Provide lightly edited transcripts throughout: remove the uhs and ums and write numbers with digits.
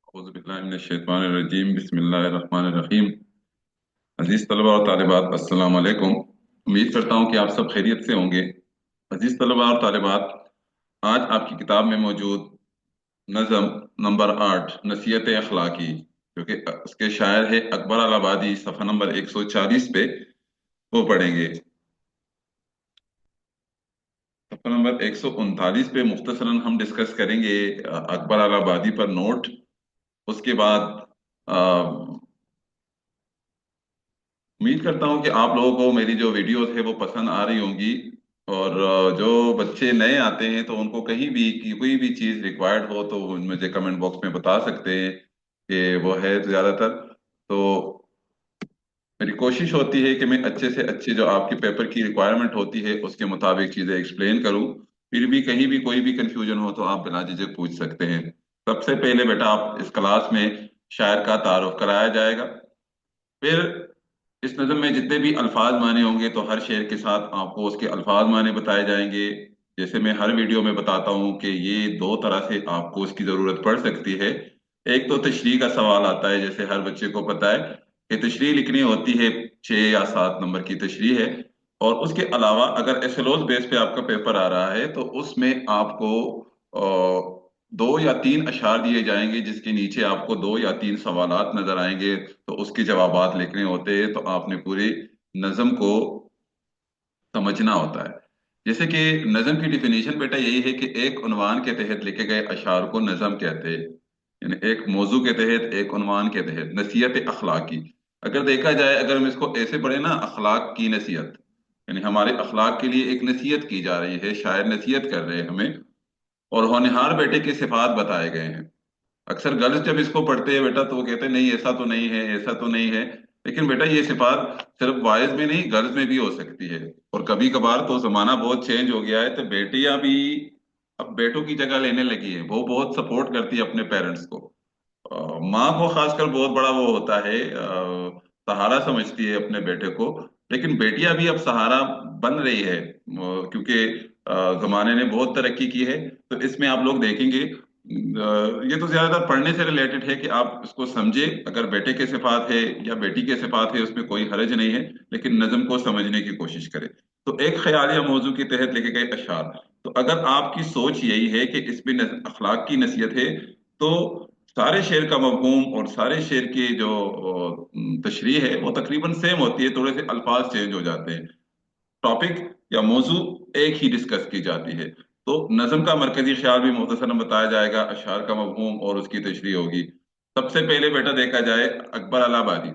औज़ुबिल्लाहिमिनश्शैतानिर्रजीम बिस्मिल्लाहिर्रहमानिर्रहीम। अजीज तलबा और तालिबात, अस्सलाम वालेकुम। उम्मीद करता हूँ कि आप सब खैरियत से होंगे। अजीज तलबा और तालिबात, आज आपकी किताब में मौजूद नज़म नंबर 8 नसीहत अखलाकी, जो कि उसके शायर है अकबर अलाहाबादी, सफ़ा नंबर 140 पे वो पढ़ेंगे। सफ़ा नंबर 139 पे मुख्तसरन हम डिस्कस करेंगे अकबर अलाहाबादी पर नोट। उसके बाद उम्मीद करता हूँ कि आप लोगों को मेरी जो वीडियोस है वो पसंद आ रही होंगी। और जो बच्चे नए आते हैं तो उनको कहीं भी की कोई भी चीज़ रिक्वायर्ड हो तो वो मुझे कमेंट बॉक्स में बता सकते हैं कि वो है तो ज़्यादातर। तो मेरी कोशिश होती है कि मैं अच्छे से अच्छे जो आपके पेपर की रिक्वायरमेंट होती है उसके मुताबिक चीज़ें एक्सप्लेन करूँ। फिर भी कहीं भी कोई भी कंफ्यूजन हो तो आप बिना झिझक पूछ सकते हैं। सबसे पहले बेटा आप इस क्लास में शायर का तारुफ कराया जाएगा। फिर इस नज़म में जितने भी अल्फाज माने होंगे तो हर शेर के साथ आपको उसके अल्फाज माने बताए जाएंगे। जैसे मैं हर वीडियो में बताता हूँ कि ये दो तरह से आपको इसकी ज़रूरत पड़ सकती है। एक तो तशरीह का सवाल आता है, जैसे हर बच्चे को पता है कि तशरीह लिखनी होती है, 6 या 7 नंबर की तशरीह है। और उसके अलावा अगर एसएलओस बेस पे आपका पेपर आ रहा है तो उसमें आपको 2 या 3 अशार दिए जाएंगे, जिसके नीचे आपको 2 या 3 सवालात नजर आएंगे। तो उसके जवाबात लिखने होते हैं, तो आपने पूरी नज्म को समझना होता है। जैसे कि नज्म की डिफिनीशन बेटा यही है कि एक उन्वान के तहत लिखे गए अशार को नज्म कहते हैं। यानी एक मौजू के तहत, एक उन्वान के तहत नसीहत अखलाकी। अगर देखा जाए, अगर हम इसको ऐसे पढ़े ना, अखलाक की नसीहत, यानी हमारे अखलाक के लिए एक नसीहत की जा रही है, शायर नसीहत कर रहे हैं हमें। और होनहार बेटे के सिफात बताए गए हैं। अक्सर गर्ल्स जब इसको पढ़ते हैं बेटा तो वो कहते हैं नहीं ऐसा तो नहीं है, ऐसा तो नहीं है। लेकिन बेटा ये सिफात सिर्फ बॉयज में नहीं, गर्ल्स में भी हो सकती है। और कभी कभार तो जमाना बहुत चेंज हो गया है, तो बेटियां भी अब बेटों की जगह लेने लगी है। वो बहुत सपोर्ट करती है अपने पेरेंट्स को। माँ को खासकर बहुत बड़ा वो होता है, सहारा समझती है अपने बेटे को। लेकिन बेटियां भी अब सहारा बन रही है, क्योंकि जमाने ने बहुत तरक्की की है। तो इसमें आप लोग देखेंगे, ये तो ज्यादातर पढ़ने से रिलेटेड है कि आप इसको समझे। अगर बेटे के सिफात है या बेटी के सिफात है उसमें कोई हर्ज नहीं है, लेकिन नज्म को समझने की कोशिश करें। तो एक ख्यालिया मौजू के तहत लिखे गए अशार। तो अगर आपकी सोच यही है कि इसमें अखलाक की नसीहत है, तो सारे शेर का मफहूम और सारे शेर की जो तशरीह है वो तकरीबन सेम होती है, थोड़े से अल्फाज चेंज हो जाते हैं। टॉपिक या मौजू एक ही डिस्कस की जाती है। तो नज्म का मरकजी ख्याल भी मुख्तसरन बताया जाएगा, अशार का मफहूम और उसकी तशरीह होगी। सबसे पहले बेटा देखा जाए अकबर अलाहाबादी।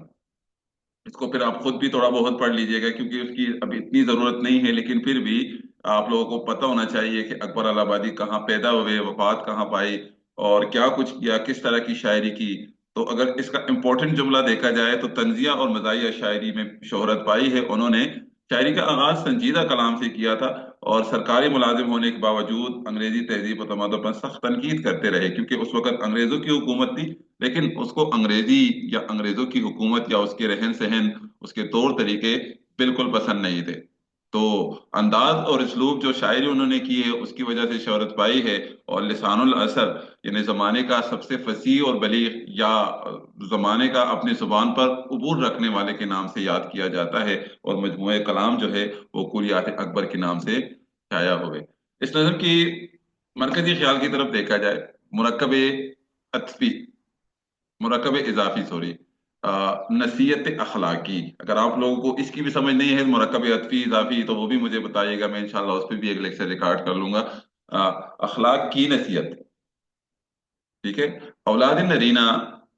इसको फिर आप खुद भी थोड़ा बहुत पढ़ लीजिएगा, क्योंकि उसकी अभी इतनी जरूरत नहीं है, लेकिन फिर भी आप लोगों को पता होना चाहिए कि अकबर अलाहाबादी कहाँ पैदा हुए, वफात कहाँ पाई, और क्या कुछ किया, किस तरह की शायरी की। तो अगर इसका इम्पोर्टेंट जुमला देखा जाए तो तंजिया और मज़ाहिया शायरी में शोहरत पाई है उन्होंने। शायरी का आगाज संजीदा कलाम से किया था, और सरकारी मुलाजिम होने के बावजूद अंग्रेजी तहजीब और तमद्दुन पर सख्त तनकीद करते रहे, क्योंकि उस वक्त अंग्रेजों की हुकूमत थी। लेकिन उसको अंग्रेजी या अंग्रेजों की हुकूमत या उसके रहन सहन, उसके तौर तरीके बिल्कुल पसंद नहीं थे। तो अंदाज और इसलूब जो शायरी उन्होंने की है उसकी वजह से शोहरत पाई है। और लिसानुल असर, यानी जमाने का सबसे फसीह और बलीग, या जमाने का अपनी जुबान पर उबूर रखने वाले के नाम से याद किया जाता है। और मजमूए कलाम जो है वो कुलियात अकबर के नाम से छाया हुए। इस नज़म की मरकजी ख्याल की तरफ देखा जाए, मुरक्कब अतफी, मुरकब इजाफी, सॉरी, नसीहत अखलाकी। अगर आप लोगों को इसकी भी समझ नहीं है मुरकब अतफी इजाफी, तो वो भी मुझे बताइएगा, मैं इंशाल्लाह उस पर भी एक लेक्चर रिकॉर्ड कर लूंगा। अखलाक की नसीहत, ठीक है। औलाद नरीना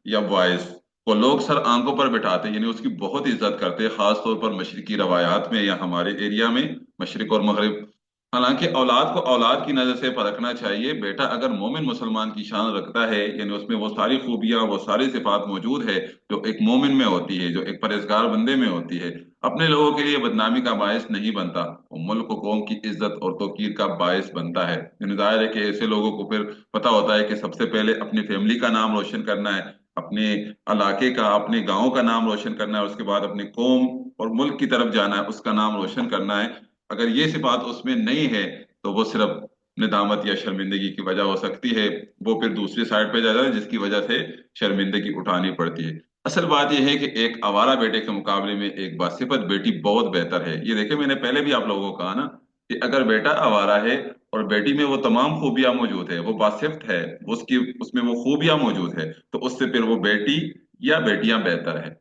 या बॉयज को लोग सर आंखों पर बिठाते, यानी उसकी बहुत इज्जत करते हैं, खास तौर पर मशरकी रवायात में या हमारे एरिया में, मशरक और मगरिब। हालांकि औलाद को औलाद की नजर से परखना चाहिए। बेटा अगर मोमिन मुसलमान की शान रखता है, यानी उसमें वो सारी खूबियां, वो सारी सिफात मौजूद है जो एक मोमिन में होती है, जो एक परहेजगार बंदे में होती है, अपने लोगों के लिए बदनामी का बायस नहीं बनता, वो मुल्क और कौम की इज्जत और तौकीर का बायस बनता है। यानी जाहिर है कि ऐसे लोगों को फिर पता होता है कि सबसे पहले अपनी फैमिली का नाम रोशन करना है, अपने इलाके का, अपने गांव का नाम रोशन करना है, उसके बाद अपनी कौम और मुल्क की तरफ जाना है, उसका नाम रोशन करना है। अगर ये सिफात उसमें नहीं है तो वो सिर्फ निदामत या शर्मिंदगी की वजह हो सकती है, वो फिर दूसरी साइड पे जाता है जिसकी वजह से शर्मिंदगी उठानी पड़ती है। असल बात यह है कि एक आवारा बेटे के मुकाबले में एक बासिफत बेटी बहुत बेहतर है। ये देखिए, मैंने पहले भी आप लोगों को कहा ना कि अगर बेटा आवारा है और बेटी में वो तमाम खूबियां मौजूद है, वो बासिफ्त है, उसकी उसमें वो खूबियां मौजूद है, तो उससे फिर वो बेटी या बेटियां बेहतर है।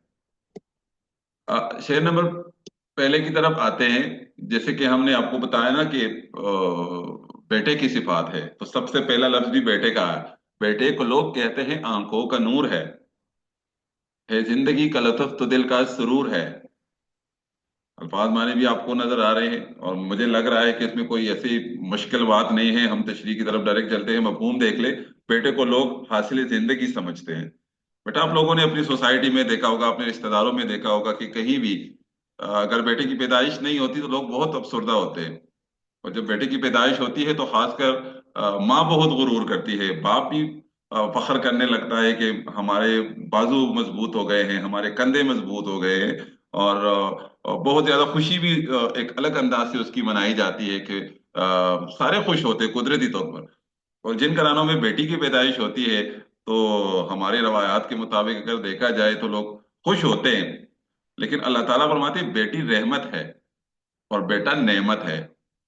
शेर नंबर पहले की तरफ आते हैं। जैसे कि हमने आपको बताया ना कि बेटे की सिफात है, तो सबसे पहला लफ्ज भी बेटे का है। बेटे को लोग कहते हैं आंखों का नूर है जिंदगी का लुत्फ तो दिल का सुरूर है। अल्फाज माने भी आपको नजर आ रहे हैं, और मुझे लग रहा है कि इसमें कोई ऐसी मुश्किल बात नहीं है। हम तशरीह की तरफ डायरेक्ट चलते हैं। मफहूम देख ले, बेटे को लोग हासिल जिंदगी समझते हैं। बेटा, आप लोगों ने अपनी सोसाइटी में देखा होगा, अपने रिश्तेदारों में देखा होगा कि कहीं भी अगर बेटे की पैदाइश नहीं होती तो लोग बहुत अफसरदा होते हैं। और जब बेटे की पैदाइश होती है तो खासकर माँ बहुत गुरूर करती है, बाप भी फख्र करने लगता है कि हमारे बाजू मजबूत हो गए हैं, हमारे कंधे मजबूत हो गए हैं। और बहुत ज्यादा खुशी भी एक अलग अंदाज से उसकी मनाई जाती है कि सारे खुश होते हैं कुदरती तौर पर। और जिन घरानों में बेटी की पैदाइश होती है तो हमारे रवायात के मुताबिक अगर देखा जाए तो लोग खुश होते हैं। लेकिन अल्लाह ताला फरमाते हैं बेटी रहमत है और बेटा नेमत है।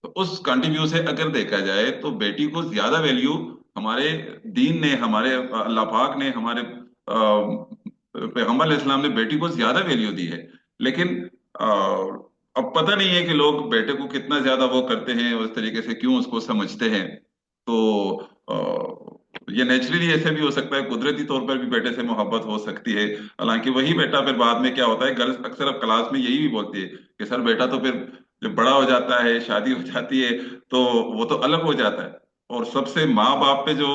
तो उस कंट्रीब्यू से अगर देखा जाए तो बेटी को ज्यादा वैल्यू हमारे दीन ने, हमारे अल्लाह पाक ने, हमारे पैगम्बर इस्लाम ने बेटी को ज्यादा वैल्यू दी है। लेकिन अब पता नहीं है कि लोग बेटे को कितना ज्यादा वो करते हैं, उस तरीके से क्यों उसको समझते हैं। तो ये नेचुरली ऐसे भी हो सकता है, कुदरती तौर पर भी बेटे से मोहब्बत हो सकती है। हालांकि वही बेटा फिर बाद में क्या होता है, गर्ल्स अक्सर अब क्लास में यही भी बोलती है कि सर बेटा तो फिर जब बड़ा हो जाता है, शादी हो जाती है, तो वो तो अलग हो जाता है। और सबसे माँ बाप पे जो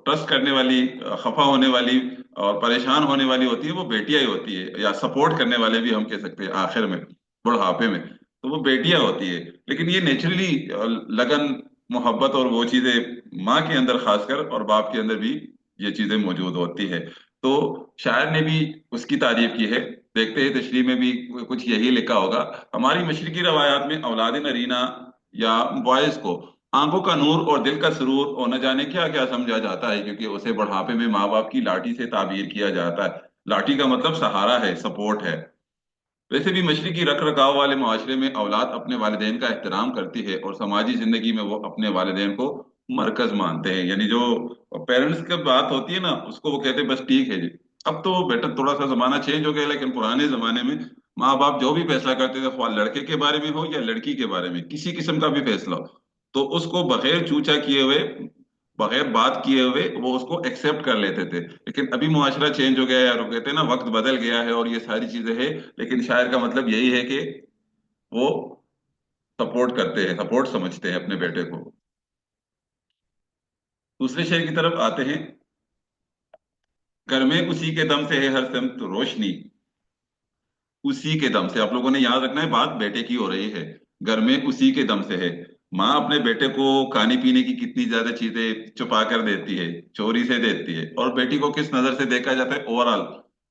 ट्रस्ट करने वाली, खफा होने वाली और परेशान होने वाली होती है, वो बेटियां ही होती है, या सपोर्ट करने वाले भी हम कह सकते हैं आखिर में, बुढ़ापे में, तो वो बेटियां होती है। लेकिन ये नेचुरली लगन, मोहब्बत और वो चीजें माँ के अंदर खासकर और बाप के अंदर भी ये चीजें मौजूद होती है। तो शायर ने भी उसकी तारीफ की है। देखते हैं तशरीह में भी कुछ यही लिखा होगा। हमारी मशरकी रवायात में औलाद नरीना या बॉयज को आंखों का नूर और दिल का सुरूर और न जाने क्या क्या समझा जाता है, क्योंकि उसे बुढ़ापे में माँ बाप की लाठी से ताबीर किया जाता है। लाठी का मतलब सहारा है, सपोर्ट है। वैसे भी मशरकी रख रखाव वाले माशरे में औलाद अपने वालिदैन का एहतराम करती है और समाजी जिंदगी में वो अपने वालिदैन को मरकज मानते हैं। यानी जो पेरेंट्स की बात होती है ना, उसको वो कहते हैं बस ठीक है जी। अब तो बेटा थोड़ा सा जमाना चेंज हो गया, लेकिन पुराने जमाने में माँ बाप जो भी फैसला करते थे, ख्वाह लड़के के बारे में हो या लड़की के बारे में, किसी किस्म का भी फैसला हो, तो उसको बगैर चूचा किए हुए, बगैर बात किए हुए वो उसको एक्सेप्ट कर लेते थे। लेकिन अभी मुआशरा चेंज हो गया है, और वो कहते हैं ना वक्त बदल गया है और ये सारी चीजें हैं। लेकिन शायर का मतलब यही है कि वो सपोर्ट करते हैं, सपोर्ट समझते हैं अपने बेटे को। दूसरे शेर की तरफ आते हैं। घर में उसी के दम से है हर सिमत रोशनी। उसी के दम से, आप लोगों ने याद रखना है, बात बेटे की हो रही है। घर में उसी के दम से है। माँ अपने बेटे को खाने पीने की कितनी ज्यादा चीजें छुपा कर देती है, चोरी से देती है। और बेटी को किस नजर से देखा जाता है ओवरऑल,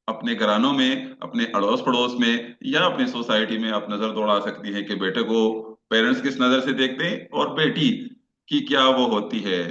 अपने घरानों में, अपने अड़ोस पड़ोस में या अपनी सोसाइटी में आप नजर दौड़ा सकती हैं कि बेटे को पेरेंट्स किस नजर से देखते हैं और बेटी की क्या वो होती है।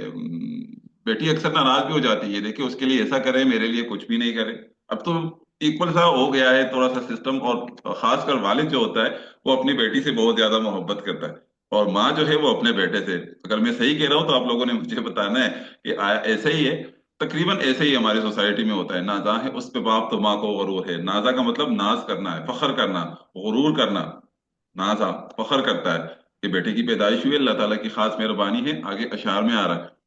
बेटी अक्सर नाराज भी हो जाती है, देखिए उसके लिए ऐसा करे, मेरे लिए कुछ भी नहीं करे। अब तो इक्वल सा हो गया है थोड़ा सा सिस्टम। और खासकर वालिद जो होता है वो अपनी बेटी से बहुत ज्यादा मोहब्बत करता है, और माँ जो है वो अपने बेटे से। अगर मैं सही कह रहा हूँ तो आप लोगों ने मुझे बताना है कि ऐसे ही है। तकरीबन ऐसे ही हमारी सोसाइटी में होता है। नाजा है उस पे बाप, तो माँ को गरूर है। नाजा का मतलब नाज करना है, फख्र करना, गुरूर करना। नाजा फख्र करता है कि बेटे की पैदाइश हुई, अल्लाह ताला की खास मेहरबानी है। आगे अशार में आ रहा है,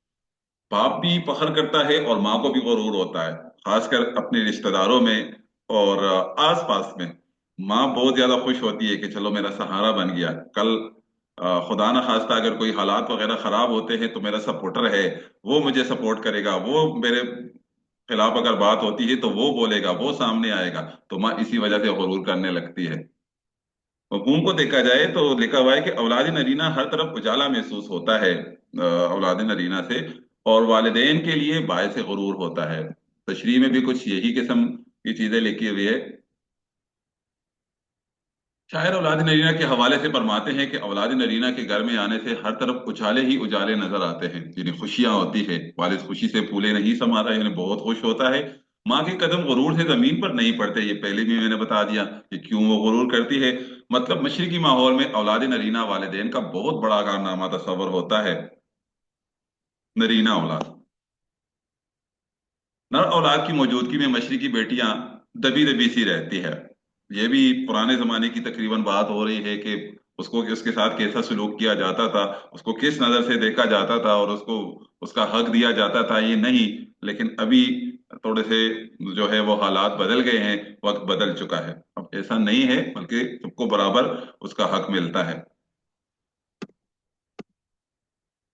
बाप भी फख्र करता है और माँ को भी गरूर होता है, खासकर अपने रिश्तेदारों में और आस पास में। माँ बहुत ज्यादा खुश होती है कि चलो मेरा सहारा बन गया। कल खुदा ना खास्ता अगर कोई हालात वगैरह खराब होते हैं तो मेरा सपोर्टर है, वो मुझे सपोर्ट करेगा। वो मेरे खिलाफ अगर बात होती है तो वो बोलेगा, वो सामने आएगा। तो माँ इसी वजह से गरूर करने लगती है। मफहूम को देखा जाए तो लिखा हुआ है कि औलाद नरीना हर तरफ उजाला महसूस होता है औलाद नरीना से, और वालिदैन के लिए बायस गुरूर होता है। तशरीह में भी कुछ यही किस्म की चीजें लिखी हुई है। शायर औलाद नरीना के हवाले से फरमाते हैं कि औलाद नरीना के घर में आने से हर तरफ उजाले ही उजाले नजर आते हैं, यानी खुशियां होती है। वालिद खुशी से फूले नहीं समाता, यानी बहुत खुश होता है। माँ के कदम गुरूर से जमीन पर नहीं पड़ते, ये पहले भी मैंने बता दिया कि क्यों वो गुरूर करती है। मतलब मशरकी माहौल में औलाद नरीना वालिदैन का बहुत बड़ा कारनामा तस्वर होता है। नरीना औलाद, नर औलाद की मौजूदगी में मशरकी बेटियां दबी दबी सी रहती है। ये भी पुराने जमाने की तकरीबन बात हो रही है कि उसको कि उसके साथ कैसा सलूक किया जाता था, उसको किस नजर से देखा जाता था और उसको उसका हक दिया जाता था, ये नहीं। लेकिन अभी थोड़े से जो है वो हालात बदल गए हैं, वक्त बदल चुका है। अब ऐसा नहीं है, बल्कि सबको बराबर उसका हक मिलता है।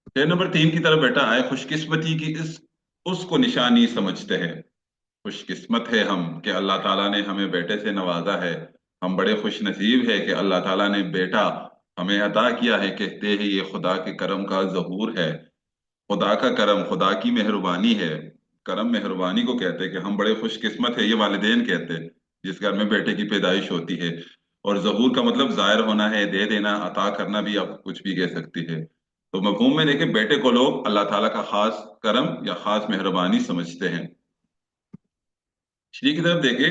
शेर नंबर 3 की तरफ बेटा आए, खुशकिस्मती की इस उसको निशानी समझते हैं। खुशकिस्मत है हम कि अल्लाह ताला ने हमें बेटे से नवाजा है। हम बड़े खुश नसीब है कि अल्लाह ताला ने बेटा हमें अता किया है। कहते हैं ये खुदा के करम का ज़हूर है। खुदा का करम, खुदा की मेहरबानी है। करम मेहरबानी को कहते हैं कि हम बड़े खुशकिस्मत है, ये वालिदैन कहते हैं जिस घर में बेटे की पैदाइश होती है। और ज़हूर का मतलब जाहिर होना है, दे देना, अता करना भी आप कुछ भी कह सकती है। तो मफहूम में देखे, बेटे को लोग अल्लाह ताला का खास करम या खास मेहरबानी समझते हैं। श्री की तरफ देखे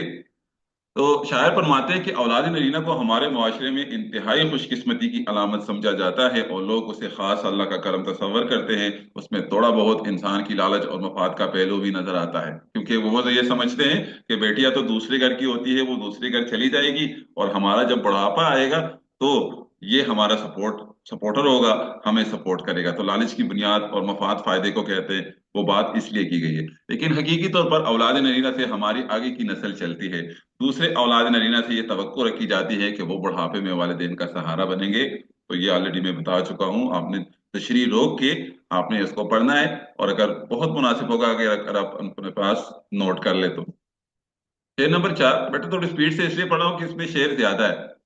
तो शायर फरमाते हैं कि औलाद नरीना को हमारे मुआशरे में इंतहाई खुशकिस्मती की अलामत समझा जाता है और लोग उसे खास अल्लाह का करम तस्वर करते हैं। उसमें थोड़ा बहुत इंसान की लालच और मफाद का पहलू भी नजर आता है, क्योंकि वो तो ये समझते हैं कि बेटियां तो दूसरे घर की होती है, वो दूसरे घर चली जाएगी और हमारा जब बुढ़ापा आएगा तो ये हमारा सपोर्टर होगा, हमें सपोर्ट करेगा। तो लालच की बुनियाद और मफाद फायदे को कहते हैं। वो बात इसलिए की गई है। लेकिन हकीकी तौर पर औलाद नरीना से हमारी आगे की नस्ल चलती है। दूसरे औलाद नरीना से ये तवक्को रखी जाती है कि वो बुढ़ापे में वालिदैन का सहारा बनेंगे। तो ये ऑलरेडी मैं बता चुका हूँ, आपने तशरीह रोक के आपने इसको पढ़ना है। और अगर बहुत मुनासिब होगा, अगर आप अपने पास नोट कर ले तो। शेर नंबर 4 बेटा थोड़ी स्पीड से इसलिए पढ़ा हूँ कि इसमें शेर ज्यादा है।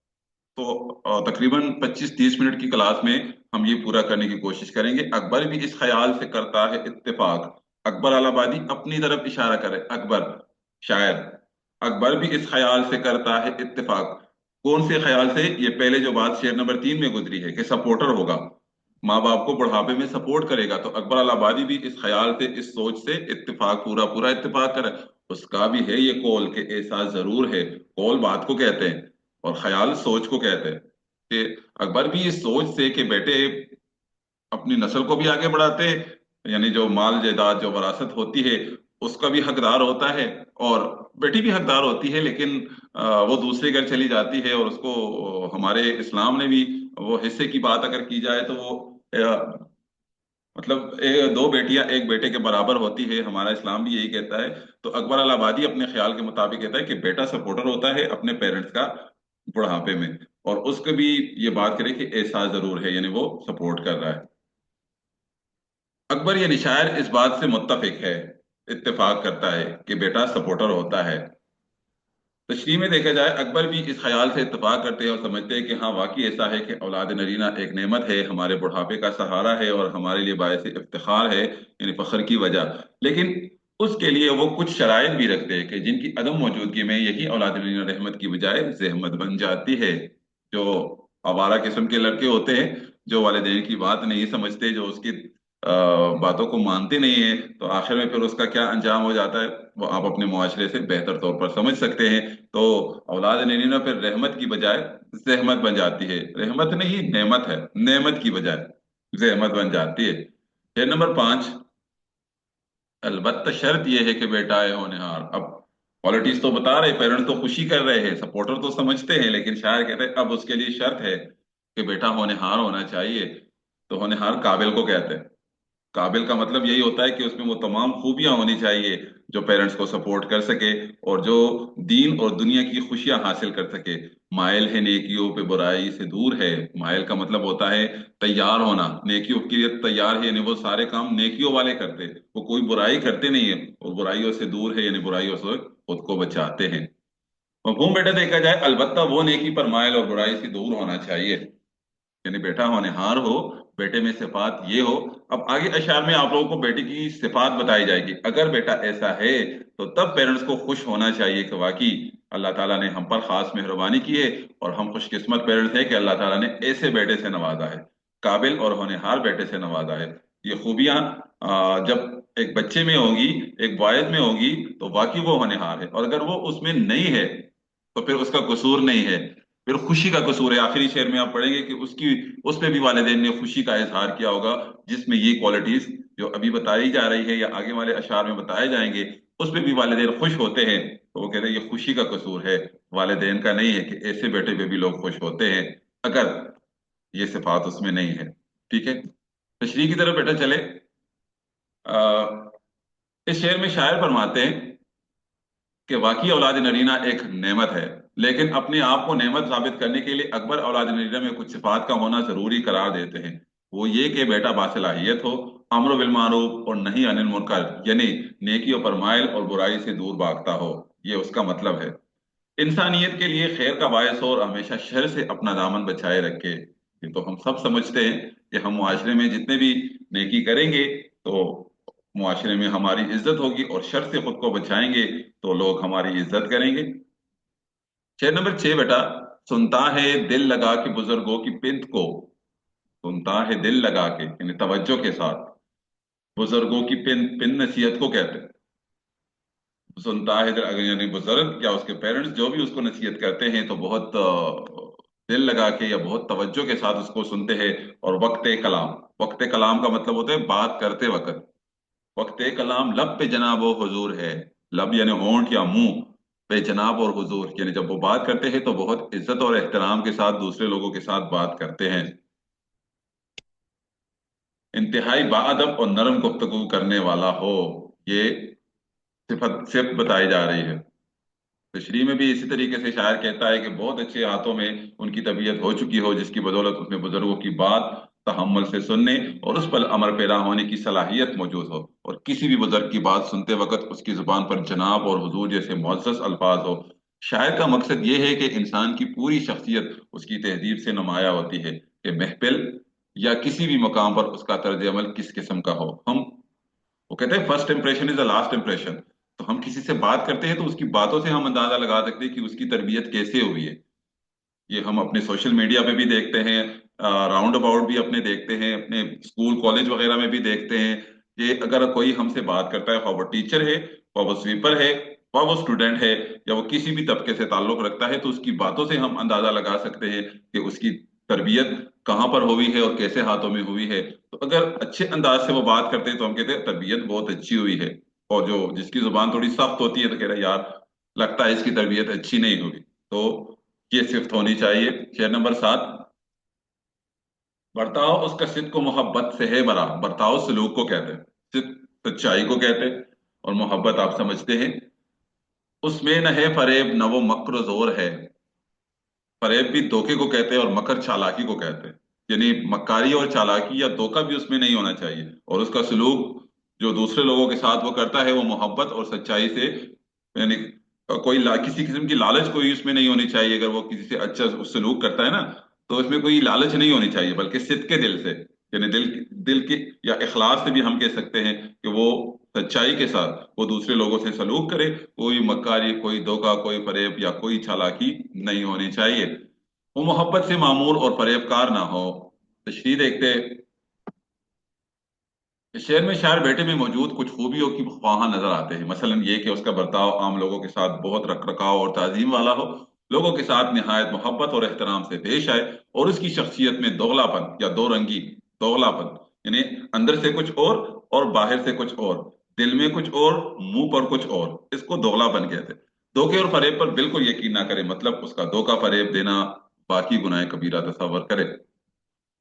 तो तकरीबन 25-30 मिनट की क्लास में हम ये पूरा करने की कोशिश करेंगे। अकबर भी इस ख्याल से करता है इत्तेफाक। अकबर अलाहाबादी अपनी तरफ इशारा करे। अकबर शायर, अकबर भी इस ख्याल से करता है इत्तेफाक। कौन से ख्याल से? ये पहले जो बात शेर नंबर 3 में गुजरी है कि सपोर्टर होगा, माँ बाप को बुढ़ापे में सपोर्ट करेगा। तो अकबर अलाहाबादी भी इस ख्याल से, इस सोच से इत्तेफाक, पूरा पूरा इत्तेफाक करे। उसका भी है ये कौल के ऐसा जरूर है। कौल बात को कहते हैं और ख्याल सोच को कहते हैं। कि अकबर भी इस सोच से कि बेटे अपनी नस्ल को भी आगे बढ़ाते हैं, यानी जो माल जायदाद जो वरासत होती है उसका भी हकदार होता है, और बेटी भी हकदार होती है। लेकिन वो दूसरे घर चली जाती है और उसको हमारे इस्लाम ने भी, वो हिस्से की बात अगर की जाए तो वो मतलब दो बेटियां एक बेटे के बराबर होती है, हमारा इस्लाम भी यही कहता है। तो अकबर अलाहाबादी अपने ख्याल के मुताबिक कहता है कि बेटा सपोर्टर होता है अपने पेरेंट्स का बुढ़ापे में। और उसको भी ये बात करे कि ऐसा जरूर है, यानी वो सपोर्ट कर रहा है। अकबर यानी शायर इस बात से मुत्तफिक है, इत्तेफाक करता है कि बेटा सपोर्टर होता है। तशरीह में देखा जाए, अकबर भी इस ख्याल से इत्तेफाक करते हैं और समझते हैं कि हाँ वाकई ऐसा है कि औलाद नरीना एक नेमत है, हमारे बुढ़ापे का सहारा है और हमारे लिए बायस इफ्तिखार है, यानी फख्र की वजह। लेकिन उसके लिए वो कुछ शराइत भी रखते हैं कि जिनकी अदम मौजूदगी में यही औलाद नरीना रहमत की बजाय जहमत बन जाती है। जो आवारा किस्म के लड़के होते हैं, जो वालिदैन की बात नहीं समझते, जो उसकी बातों को मानते नहीं है, तो आखिर में फिर उसका क्या अंजाम हो जाता है वो आप अपने मुआशरे से बेहतर तौर पर समझ सकते हैं। तो औलाद नरीना फिर रहमत की बजाय जहमत बन जाती है। रहमत नहीं, नेमत है, नेमत की बजाय जहमत बन जाती है। शेर नंबर 5, अलबत्ता शर्त यह है कि बेटा है होनहार। अब पॉलिटिक्स तो बता रहे, पेरेंट्स तो खुशी कर रहे हैं, सपोर्टर तो समझते हैं, लेकिन शायर कहते हैं अब उसके लिए शर्त है कि बेटा होनहार होना चाहिए। तो होनहार काबिल को कहते हैं। काबिल का मतलब यही होता है कि उसमें वो तमाम खूबियां होनी चाहिए जो पेरेंट्स को सपोर्ट कर सके और जो दीन और दुनिया की खुशियां हासिल कर सके। माइल है नेकियों पे, बुराई से दूर है। माइल का मतलब होता है तैयार होना, नेकियों के लिए तैयार है, यानी वो सारे काम नेकियों वाले करते, वो कोई बुराई करते नहीं है, और बुराइयों से दूर है, यानी बुराइयों से खुद को बचाते हैं। मफहूम बेटा देखा जाए, अलबत्ता वो नेकी पर माइल और बुराई से दूर होना चाहिए, यानी बेटा होनहार हो, बेटे में सिफात ये हो। अब आगे अशार में आप लोगों को बेटे की सिफात बताई जाएगी। अगर बेटा ऐसा है तो तब पेरेंट्स को खुश होना चाहिए कि वाकई अल्लाह ताला ने हम पर खास मेहरबानी की है, और हम खुशकिस्मत पेरेंट्स हैं कि अल्लाह ताला ने ऐसे बेटे से नवाजा है, काबिल और होनहार बेटे से नवाजा है। ये खूबियां जब एक बच्चे में होगी, एक बॉयज में होगी, तो वाकई वो होनहार है, और अगर वो उसमें नहीं है तो फिर उसका कसूर नहीं है, फिर खुशी का कसूर है। आखिरी शेर में आप पढ़ेंगे कि उसकी उस पे भी वालिदैन ने खुशी का इजहार किया होगा, जिसमें ये क्वालिटीज जो अभी बताई जा रही है या आगे वाले अशार में बताए जाएंगे, उस पे भी वालिदैन खुश होते हैं। तो वो कहते हैं ये खुशी का कसूर है, वालिदैन का नहीं है, कि ऐसे बेटे पे भी लोग खुश होते हैं अगर ये सिफात उसमें नहीं है। ठीक है, तशरीह की तरफ बेटा चले। इस शेर में शायर फरमाते हैं कि वाकई औलाद नरीना एक नेमत है, लेकिन अपने आप को नेमत साबित करने के लिए अकबर औलाद नरीना में कुछ सिफात का होना जरूरी करार देते हैं। वो ये कि बेटा बासलाहियत हो, अम्र बिल मारूफ और नहीं अनिल मुनकर, यानी नेकी और फरमाइल और बुराई से दूर भागता हो, ये उसका मतलब है। इंसानियत के लिए खैर का बायस हो और हमेशा शर से अपना दामन बचाए रखे। ये तो हम सब समझते हैं कि हम मुआशरे में जितने भी नेकी करेंगे तो मुआशरे में हमारी इज्जत होगी, और शर से खुद को बचाएंगे तो लोग हमारी इज्जत करेंगे। शेर नंबर 6 बेटा, सुनता है दिल लगा के बुजुर्गों की पिंत को, सुनता है दिल लगा के यानी तवज्जो के साथ, बुजुर्गों की पिन पिन नसीहत को कहते हैं। सुनता है अगर यानी बुजुर्ग या उसके पेरेंट्स जो भी उसको नसीहत करते हैं तो बहुत दिल लगा के या बहुत तवज्जो के साथ उसको सुनते हैं। और वक्त कलाम, वक्त कलाम का मतलब होता है बात करते वक्त। वक्त कलाम लब पे जनाब और हुजूर है, लब यानी होंठ या मुंह, पे जनाब और हुजूर यानी जब वो बात करते हैं तो बहुत इज्जत और एहतराम के साथ दूसरे लोगों के साथ बात करते हैं। इंतहाई बाअदब और नरम गुफ्तगू करने वाला हो, ये सिफत सिर्फ बताई जा रही है। तशरीह में भी इसी तरीके से शायर कहता है कि बहुत अच्छे हाथों में उनकी तबीयत हो चुकी हो, जिसकी बदौलत उसमें बुजुर्गों की बात तहम्मुल से सुनने और उस पर अमल पैरा होने की सलाहियत मौजूद हो, और किसी भी बुजुर्ग की बात सुनते वक्त उसकी जुबान पर जनाब और हुजूर जैसे मुअज़्ज़ज़ अल्फाज हो। शायर का मकसद ये है कि इंसान की पूरी शख्सियत उसकी तहजीब से नुमाया होती है, कि महफिल या किसी भी मकाम पर उसका तर्ज अमल किस किस्म का हो। हम वो कहते हैं first impression is the last impression. तो हम किसी से बात करते हैं तो उसकी बातों से हम अंदाजा लगा सकते हैं कि उसकी तरबियत कैसे हुई है। ये हम अपने सोशल मीडिया पे भी देखते हैं, राउंड अबाउट भी अपने देखते हैं, अपने स्कूल कॉलेज वगैरह में भी देखते हैं कि अगर कोई हमसे बात करता है, ख्वाह वो टीचर है, ख्वाह वो स्वीपर है, ख्वाह वो स्टूडेंट है, या वो किसी भी तबके से ताल्लुक रखता है, तो उसकी बातों से हम अंदाजा लगा सकते हैं कि उसकी तरबियत कहाँ पर हुई है और कैसे हाथों में हुई है। तो अगर अच्छे अंदाज से वो बात करते हैं तो हम कहते हैं तरबियत बहुत अच्छी हुई है। और जो जिसकी जुबान थोड़ी सख्त होती है तो कह रहे हैं यार लगता है इसकी तरबियत अच्छी नहीं हुई। तो ये सिफ्त होनी चाहिए। शेर नंबर 7, बर्ताव उसका सिद्क को मोहब्बत से है भरा। बर्ताव सलूक को कहते हैं, सिद्क सच्चाई को कहते हैं, और मोहब्बत आप समझते हैं। उसमें न है फरेब न वो मक्र जोर है। फरेब भी धोखे को कहते हैं और मकर चालाकी को कहते हैं, यानी मक्कारी और चालाकी या धोखा भी उसमें नहीं होना चाहिए। और उसका सलूक जो दूसरे लोगों के साथ वो करता है वो मोहब्बत और सच्चाई से, यानी किसी किस्म की लालच कोई उसमें नहीं होनी चाहिए। अगर वो किसी से अच्छा सलूक करता है ना, तो उसमें कोई लालच नहीं होनी चाहिए, बल्कि सिद्क के दिल से, यानी दिल के या इखलास से भी हम कह सकते हैं कि वो सच्चाई के साथ वो दूसरे लोगों से सलूक करे। कोई मक्कारी, कोई धोखा, कोई फरेब या कोई चालाकी नहीं होनी चाहिए। वो मोहब्बत से मामूर और फरेबकार ना हो। तशरीह देखते, इस शेर में शायर बेटे में मौजूद कुछ खूबियों की ख्वाहां नजर आते हैं। मसलन ये कि उसका बर्ताव आम लोगों के साथ बहुत रख रखाव और ताजीम वाला हो, लोगों के साथ निहायत मोहब्बत और एहतराम से पेश आए, और उसकी शख्सियत में दोगलापन या दो रंगी, दोगलापन यानी अंदर से कुछ और बाहर से कुछ और, दिल में कुछ और, मुंह पर कुछ और, इसको दोगलापन कहते हैं। धोखे और फरेब पर बिल्कुल यकीन ना करे, मतलब उसका धोखा फरेब देना बाकी गुनाह कबीरा तस्वर करे।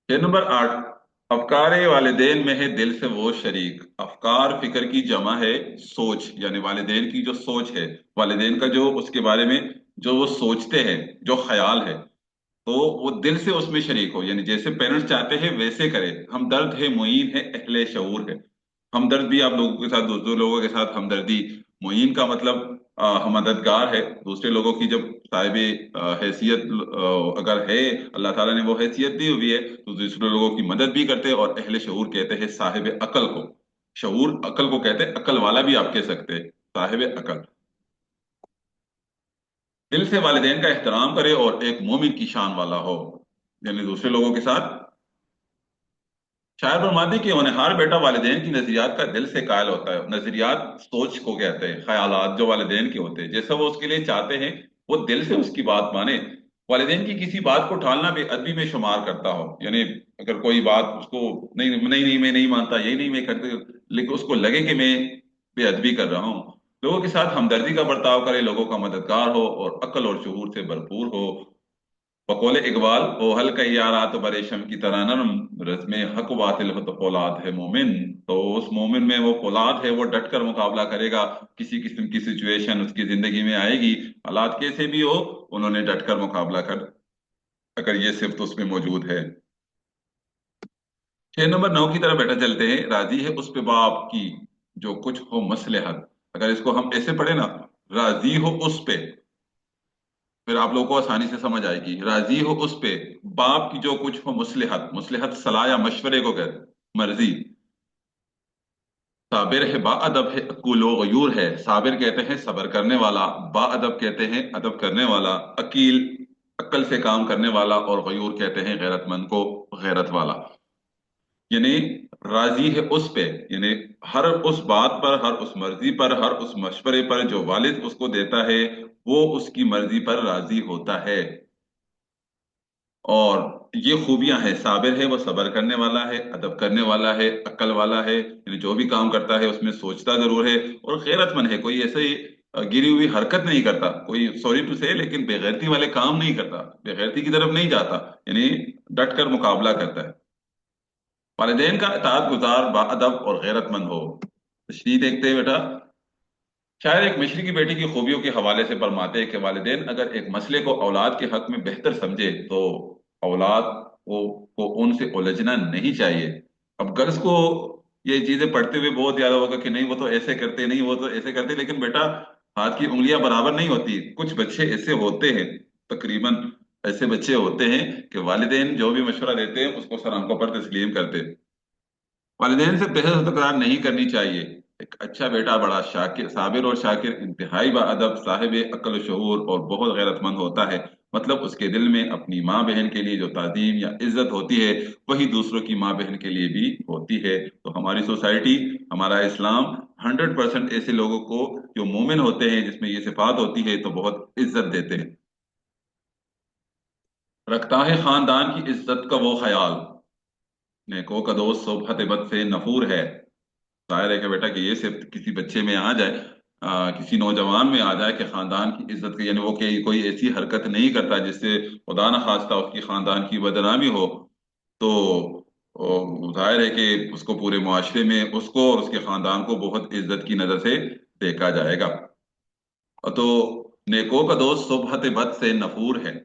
शेर नंबर 8, अफकार वालिदैन में है दिल से वो शरीक। अफकार फिक्र की जमा है, सोच यानी वालिदैन की जो सोच है, वालिदैन का जो उसके बारे में जो वो सोचते हैं, जो ख्याल है, तो वो दिल से उसमें शरीक हो, यानी जैसे पेरेंट्स चाहते हैं वैसे करे। हमदर्द है, मुईन है, अहले शऊर है। हमदर्द भी आप लोगों के साथ, दूसरे लोगों के साथ हमदर्दी। मुईन का मतलब हम मददगार है दूसरे लोगों की, जब साहिब हैसियत अगर है, अल्लाह ताला ने वो हैसियत दी हुई है, तो दूसरे लोगों की मदद भी करते हैं। और अहले शऊर कहते हैं साहिब अकल को, शऊर अकल को कहते हैं, अकल वाला भी आप कह सकते हैं, साहिब अकल। दिल से वालिदैन का एहतराम करे और एक मोमिन की शान वाला हो, यानी दूसरे लोगों के साथ। शायर फरमाते हैं कि होनहार बेटा वालिदैन की नजरियात का दिल से कायल होता है। नजरियात सोच को कहते हैं, ख्यालात जो वालिदैन के होते हैं, जैसा वो उसके लिए चाहते हैं वो दिल से उसकी बात माने। वालिदैन की किसी बात को टालना बेअदबी में शुमार करता हो, यानी अगर कोई बात उसको नहीं नहीं नहीं मैं नहीं मानता, यही नहीं मैं करते, लेकिन उसको लगे कि मैं बेअदबी कर रहा हूँ। लोगों के साथ हमदर्दी का बर्ताव करे, लोगों का मददगार हो और अक्ल और शूर से भरपूर हो। बकौल इकबाल, ओ हल्का यारात बरेशम की तरह नरम, रस्म हक बातिल हो तो फौलाद है मोमिन। तो उस मोमिन में वो फौलाद है, वो डट कर मुकाबला करेगा। किसी किस्म की सिचुएशन उसकी जिंदगी में आएगी, हालात कैसे भी हो, उन्होंने डट कर मुकाबला कर, अगर ये सिर्फ उसमें मौजूद है। 6 नंबर 9 की तरफ बैठा चलते हैं। राजी है उस पे बाप की जो कुछ हो मसलहत। अगर इसको हम ऐसे पढ़े ना, राजी हो उस पे, फिर आप लोगों को आसानी से समझ आएगी। राजी हो उस पे बाप की जो कुछ हो मुसलिहत, मुसलिहत सलाह या मशवरे को कहते हैं, मर्जी। साबिर है बाअदब है अकुलो गयूर है। साबिर कहते हैं सबर करने वाला, बाअदब कहते हैं अदब करने वाला, अकील अक्ल से काम करने वाला, और गयूर कहते हैं गैरतमंद को, गैरत वाला। यानी राजी है उस पे, यानी हर उस बात पर, हर उस मर्जी पर, हर उस मशवरे पर जो वालिद उसको देता है, वो उसकी मर्जी पर राजी होता है। और ये खूबियां हैं, साबिर है वो सबर करने वाला है, अदब करने वाला है, अक्ल वाला है, यानी जो भी काम करता है उसमें सोचता जरूर है, और गैरतमंद है, कोई ऐसे ही गिरी हुई हरकत नहीं करता, कोई सॉरी टू से लेकिन बेगैरती वाले काम नहीं करता, बेगैरती की तरफ नहीं जाता, यानी डट कर मुकाबला करता है। वालिदैन का इताअत गुजार बाअदब और गैरतमंद हो। तशरीह देखते हैं बेटा। शायर एक मिस्र की बेटी की खूबियों के हवाले से फरमाते हैं कि वालिदैन अगर एक मसले को औलाद के हक में बेहतर समझे तो औलाद को उनसे उलझना नहीं चाहिए। अब गर्ल्स को ये चीजें पढ़ते हुए बहुत ज्यादा होगा कि नहीं वो तो ऐसे करते, नहीं वो तो ऐसे करते, लेकिन बेटा हाथ की उंगलियां बराबर नहीं होती। कुछ बच्चे ऐसे होते हैं, तकरीबन ऐसे बच्चे होते हैं कि वालिदैन जो भी मशवरा देते हैं उसको सर आंखों पर तस्लीम करते हैं। वालिदैन से बहस और तकरार नहीं करनी चाहिए। एक अच्छा बेटा बड़ा शाकिर, साबिर और शाकिर, इंतहाई बाअदब, साहिब अक्ल शऊर और बहुत गैरतमंद होता है। मतलब उसके दिल में अपनी माँ बहन के लिए जो ताजीम या इज्जत होती है, वही दूसरों की माँ बहन के लिए भी होती है। तो हमारी सोसाइटी, हमारा इस्लाम 100% ऐसे लोगों को जो मोमिन होते हैं, जिसमें ये सिफात होती है, तो बहुत इज्जत देते हैं। रखता है खानदान की इज्जत का वो ख्याल, नेको का दोस्त सोबत बद से नफूर है। जाहिर है कि बेटा कि ये सिर्फ किसी बच्चे में आ जाए, किसी नौजवान में आ जाए कि खानदान की इज्जत की, यानी वो कि कोई ऐसी हरकत नहीं करता जिससे खुदा न खास्ता उसकी खानदान की बदनामी हो, तो जाहिर है कि उसको पूरे मुआशरे में उसको और उसके खानदान को बहुत इज्जत की नजर से देखा जाएगा। और तो नेको का दोस्त सोबत बद से नफूर है।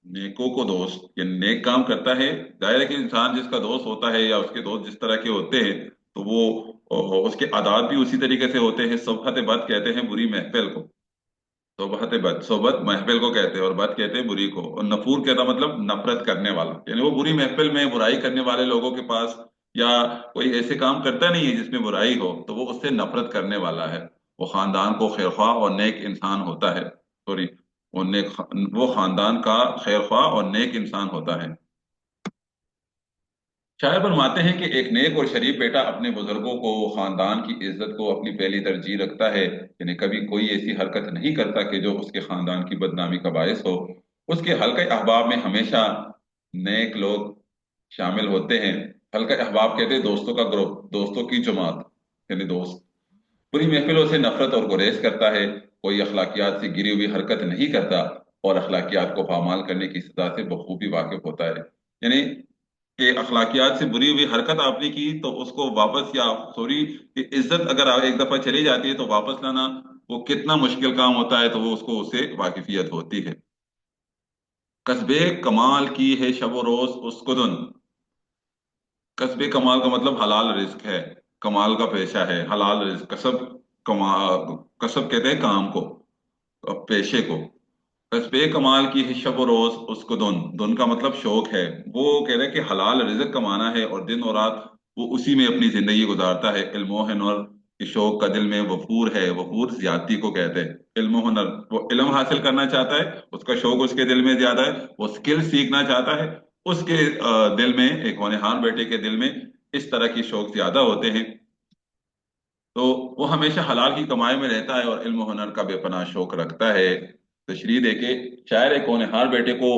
नेको को दोस्त, ये नेक काम करता है, जाहिर है कि इंसान जिसका दोस्त होता है या उसके दोस्त जिस तरह के होते हैं, तो वो उसके आदात भी उसी तरीके से होते हैं। सोबत बद कहते हैं बुरी महफिल को, सोबत बद, सोबत महफिल को कहते हैं और बद कहते हैं बुरी को, और नफूर कहता मतलब नफरत करने वाला, यानी वो बुरी महफिल में बुराई करने वाले लोगों के पास, या कोई ऐसे काम करता नहीं है जिसमें बुराई हो, तो वो उससे नफरत करने वाला है। वो खानदान को खैरख्वाह और नेक इंसान होता है, सॉरी, वो नेक, वो खानदान का खैरख्वाह और नेक इंसान होता है। शायर फरमाते हैं कि एक नेक और शरीफ बेटा अपने बुजुर्गों को, खानदान की इज्जत को अपनी पहली तरजीह रखता है, यानी कभी कोई ऐसी हरकत नहीं करता कि जो उसके खानदान की बदनामी का बायस हो। उसके हल्के अहबाब में हमेशा नेक लोग शामिल होते हैं। हल्का अहबाब कहते हैं दोस्तों का ग्रुप, दोस्तों की जमात, यानी दोस्त। बुरी महफिलों से नफरत और गुरेज करता है, कोई अखलाकियात से गिरी हुई हरकत नहीं करता, और अखलाकियात को पामाल करने की सजा से बखूबी वाकिफ होता है। यानी कि अखलाकियात से बुरी हुई हरकत आपने की तो उसको वापस, या सॉरी, कि इज्जत अगर एक दफा चली जाती है तो वापस लाना वो कितना मुश्किल काम होता है, तो वो उसको उससे वाकिफियत होती है। कस्बे कमाल की है शब रोज उसको धुन। कस्बे कमाल का मतलब हलाल रिस्क है, कमाल का पेशा है, हलाल रिस्क, कसब, कमा, कसब कहते हैं काम को, पेशे को। कस्बे कमाल की है शब रोज उसको धुन, धुन का मतलब शौक है। वो कह रहे हैं कि हलाल रिज्क कमाना है और दिन और रात वो उसी में अपनी जिंदगी गुजारता है, इल्मो है नूर, کہ شوق کا دل میں وفور ہے، وفور زیادتی کو کہتے ہیں۔ علم و ہنر، وہ علم حاصل کرنا چاہتا ہے، اس کا شوق اس کے دل میں زیادہ ہے، وہ اسکل سیکھنا چاہتا ہے، اس کے دل میں، ایک ہونہار بیٹے کے دل میں اس طرح کی شوق زیادہ ہوتے ہیں۔ تو وہ ہمیشہ حلال کی کمائی میں رہتا ہے اور علم و ہنر کا بے پناہ شوق رکھتا ہے۔ تشریح دے کے شاعر ایک ہونہار بیٹے کو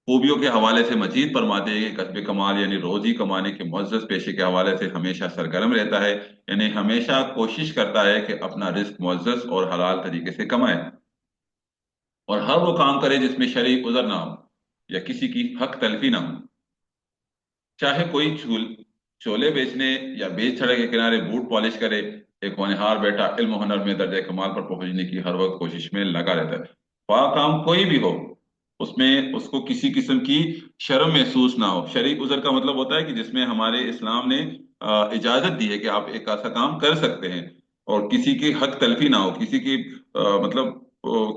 خوبیوں کے حوالے سے مزید فرماتے ہیں کہ کسب کمال یعنی روزی کمانے کے معزز پیشے کے حوالے سے ہمیشہ سرگرم رہتا ہے، یعنی ہمیشہ کوشش کرتا ہے کہ اپنا رزق معزز اور حلال طریقے سے کمائے، اور ہر وہ کام کرے جس میں شرعی عذر نہ ہو یا کسی کی حق تلفی نہ ہو، چاہے کوئی چولے بیچنے یا بیچ سڑک کے کنارے بوٹ پالش کرے۔ ایک ہونہار بیٹا علم و ہنر میں درجہ کمال پر پہنچنے کی ہر وقت کوشش میں لگا رہتا ہے، خواہ کام کوئی بھی ہو، اس میں اس کو کسی قسم کی شرم محسوس نہ ہو۔ شرعی عذر کا مطلب ہوتا ہے کہ جس میں ہمارے اسلام نے اجازت دی ہے کہ آپ ایک ایسا کام کر سکتے ہیں، اور کسی کی حق تلفی نہ ہو، کسی کی مطلب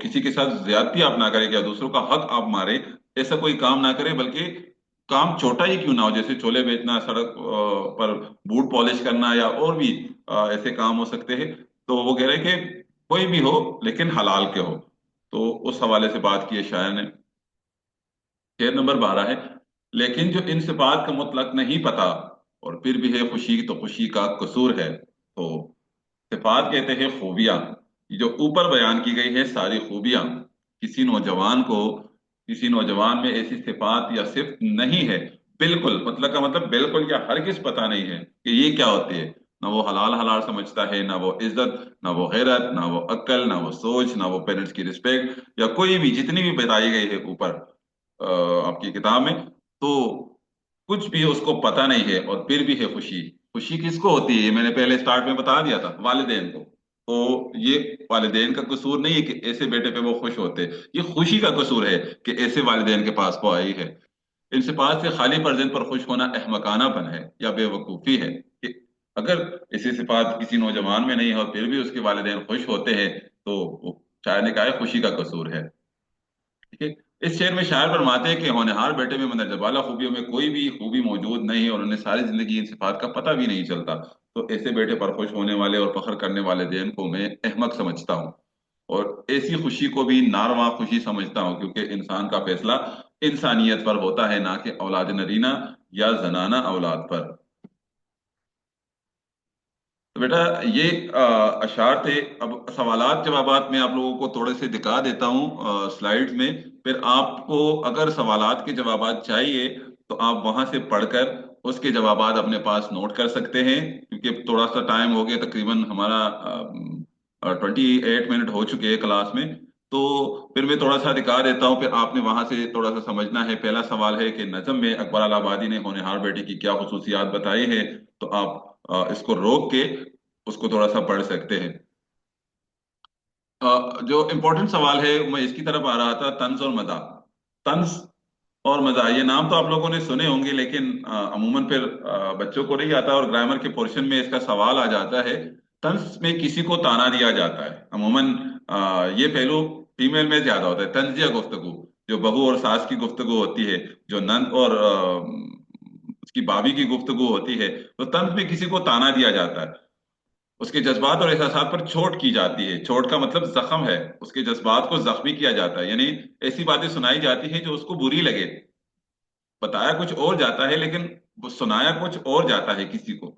کسی کے ساتھ زیادتی آپ نہ کریں یا دوسروں کا حق آپ مارے، ایسا کوئی کام نہ کرے، بلکہ کام چھوٹا ہی کیوں نہ ہو، جیسے چولے بیچنا، سڑک پر بوٹ پالش کرنا، یا اور بھی ایسے کام ہو سکتے ہیں۔ تو وہ کہہ رہے کہ کوئی بھی ہو لیکن حلال کے ہو۔ تو اس حوالے سے بات کی ہے شاعر نے۔ شعر نمبر 12 ہے: لیکن جو ان صفات کا مطلق نہیں پتا اور پھر بھی ہے خوشی، تو خوشی کا قصور ہے۔ تو صفات کہتے ہیں خوبیاں، جو اوپر بیان کی گئی ہے ساری خوبیاں، کسی نوجوان کو، کسی نوجوان میں ایسی صفات یا صفت نہیں ہے، بالکل، مطلب کا مطلب بالکل یا ہرگز پتہ نہیں ہے کہ یہ کیا ہوتی ہے۔ نہ وہ حلال حلال سمجھتا ہے، نہ وہ عزت، نہ وہ غیرت، نہ وہ عقل، نہ وہ سوچ، نہ وہ پیرنٹس کی رسپیکٹ، یا کوئی بھی جتنی بھی بتائی گئی ہے اوپر آپ کی کتاب میں، تو کچھ بھی اس کو پتہ نہیں ہے، اور پھر بھی ہے خوشی۔ خوشی کس کو ہوتی ہے؟ یہ میں نے پہلے سٹارٹ میں بتا دیا تھا، والدین کو۔ تو یہ والدین کا قصور نہیں ہے کہ ایسے بیٹے پہ وہ خوش ہوتے، یہ خوشی کا قصور ہے کہ ایسے والدین کے پاس وہ آئی ہے۔ ان صفات سے خالی فرزند پر خوش ہونا احمقانہ پن ہے یا بے وقوفی ہے، کہ اگر ایسی صفات کسی نوجوان میں نہیں ہو پھر بھی اس کے والدین خوش ہوتے ہیں، تو وہ شاعر نے کہا ہے خوشی کا قصور ہے۔ ٹھیک ہے، اس شعر میں شاعر فرماتے ہیں کہ ہونہار بیٹے میں مندرجہ بالا خوبیوں میں کوئی بھی خوبی موجود نہیں، اور انہیں ساری زندگی ان صفات کا پتہ بھی نہیں چلتا۔ تو ایسے بیٹے پر خوش ہونے والے اور فخر کرنے والے دین کو میں احمق سمجھتا ہوں، اور ایسی خوشی کو بھی ناروا خوشی سمجھتا ہوں، کیونکہ انسان کا فیصلہ انسانیت پر ہوتا ہے، نہ کہ اولاد نرینہ یا زنانہ اولاد پر۔ تو بیٹا یہ اشعار تھے۔ اب سوالات جوابات میں آپ لوگوں کو تھوڑے سے دکھا دیتا ہوں سلائیڈز میں، پھر آپ کو اگر سوالات کے جوابات چاہیے تو آپ وہاں سے پڑھ کر اس کے جوابات اپنے پاس نوٹ کر سکتے ہیں، کیونکہ تھوڑا سا ٹائم ہو گیا، تقریباً ہمارا 28 منٹ ہو چکے ہیں کلاس میں۔ تو پھر میں تھوڑا سا دکھا دیتا ہوں، پھر آپ نے وہاں سے تھوڑا سا سمجھنا ہے۔ پہلا سوال ہے کہ نظم میں اکبر آل آبادی نے ہونہار بیٹے کی کیا خصوصیات بتائی ہے؟ تو آپ اس کو روک کے اس کو تھوڑا سا پڑھ سکتے ہیں۔ جو امپورٹنٹ سوال ہے میں اس کی طرف آ رہا تھا، طنز اور مزاح۔ طنز اور مزاح، یہ نام تو آپ لوگوں نے سنے ہوں گے، لیکن عموماً پھر بچوں کو نہیں آتا، اور گرامر کے پورشن میں اس کا سوال آ جاتا ہے۔ طنز میں کسی کو تانا دیا جاتا ہے، عموماً یہ پہلو فیمیل میں زیادہ ہوتا ہے، طنزیہ گفتگو، جو بہو اور ساس کی گفتگو ہوتی ہے، جو نند اور اس کی بھابھی کی گفتگو ہوتی ہے، تو طنز میں کسی کو تانا دیا جاتا ہے، اس کے جذبات اور احساسات پر چوٹ کی جاتی ہے۔ چوٹ کا مطلب زخم ہے، اس کے جذبات کو زخمی کیا جاتا ہے، یعنی ایسی باتیں سنائی جاتی ہیں جو اس کو بری لگے، بتایا کچھ اور جاتا ہے لیکن وہ سنایا کچھ اور جاتا ہے کسی کو۔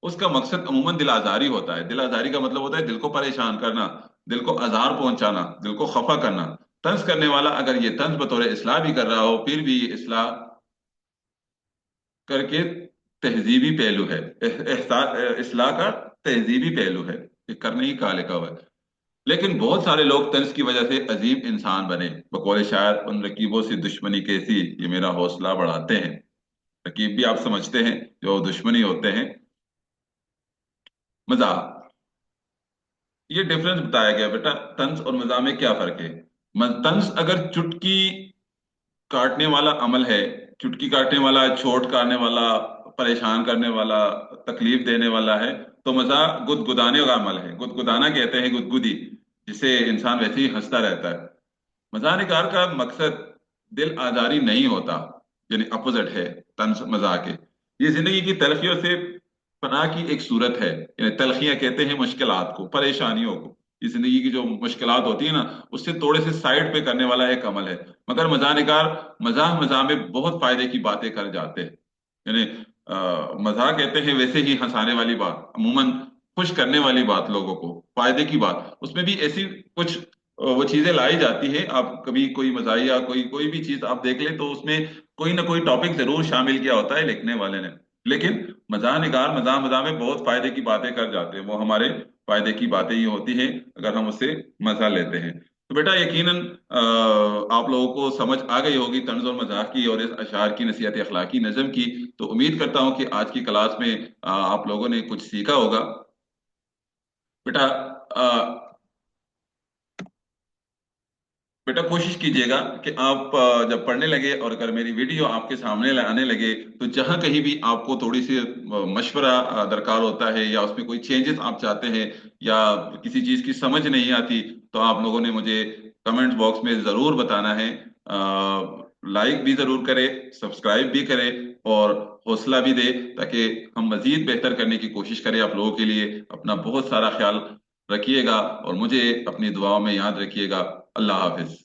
اس کا مقصد عموماً دل آزاری ہوتا ہے۔ دل آزاری کا مطلب ہوتا ہے دل کو پریشان کرنا، دل کو آزار پہنچانا، دل کو خفا کرنا۔ طنز کرنے والا اگر یہ طنز بطور اصلاح بھی کر رہا ہو، پھر بھی اصلاح کر کے تہذیبی پہلو ہے، اصلاح کا تہذیبی پہلو ہے، یہ کرنے ہی کہا لکھا ہوا ہے۔ لیکن بہت سارے لوگ طنز کی وجہ سے عظیم انسان بنے، بقول شاعر ان رکیبوں سے دشمنی کیسی، یہ میرا حوصلہ بڑھاتے ہیں۔ رکیب بھی آپ سمجھتے ہیں جو دشمنی ہوتے ہیں۔ مزاح، یہ ڈفرنس بتایا گیا بیٹا، طنز اور مزاح میں کیا فرق ہے؟ طنز اگر چٹکی کاٹنے والا عمل ہے، چٹکی کاٹنے والا، چوٹ کاٹنے والا، پریشان کرنے والا، تکلیف دینے والا ہے، تو مزاح گدگدانے کا عمل ہے۔ گدگدانا کہتے ہیں گدگدی، جسے انسان ویسے ہی ہنستا رہتا ہے۔ مزاح نگار کا مقصد دل آزاری نہیں ہوتا، یعنی اپوزٹ ہے طنز مزاح کے، یہ زندگی کی تلخیوں سے फना की एक सूरत है, यानी तलखियां कहते हैं मुश्किलात को, परेशानियों को। इस जिंदगी की जो मुश्किलात होती है ना, उससे थोड़े से साइड पे करने वाला एक अमल है। मगर मजाह निगार मजाह मजाह में बहुत फायदे की बातें कर जाते हैं। यानी मजाह कहते हैं वैसे ही हंसाने वाली बात, अमूमन खुश करने वाली बात, लोगों को फायदे की बात, उसमें भी ऐसी कुछ वो चीजें लाई जाती है। आप कभी कोई मजाहिया कोई कोई भी चीज आप देख ले तो उसमें कोई ना कोई टॉपिक जरूर शामिल किया होता है लिखने वाले ने। लेकिन मजाह निगार मजाह मजाह में बहुत फायदे की बातें कर जाते हैं, वो हमारे फायदे की बातें ही होती हैं अगर हम उससे मजा लेते हैं। तो बेटा यकीनन आप लोगों को समझ आ गई होगी तंज और मजाक की और इस अशार की नसीहत अखलाकी नज़म की। तो उम्मीद करता हूँ कि आज की क्लास में आप लोगों ने कुछ सीखा होगा। बेटा बेटा कोशिश कीजिएगा कि आप जब पढ़ने लगे और अगर मेरी वीडियो आपके सामने आने लगे तो जहां कहीं भी आपको थोड़ी सी मशवरा दरकार होता है या उसमें कोई चेंजेस आप चाहते हैं या किसी चीज की समझ नहीं आती, तो आप लोगों ने मुझे कमेंट बॉक्स में जरूर बताना है। लाइक भी जरूर करें, सब्सक्राइब भी करें और हौसला भी दे, ताकि हम मजीद बेहतर करने की कोशिश करें आप लोगों के लिए। अपना बहुत सारा ख्याल रखिएगा और मुझे अपनी दुआओं में याद रखिएगा। अल्लाह हाफिज।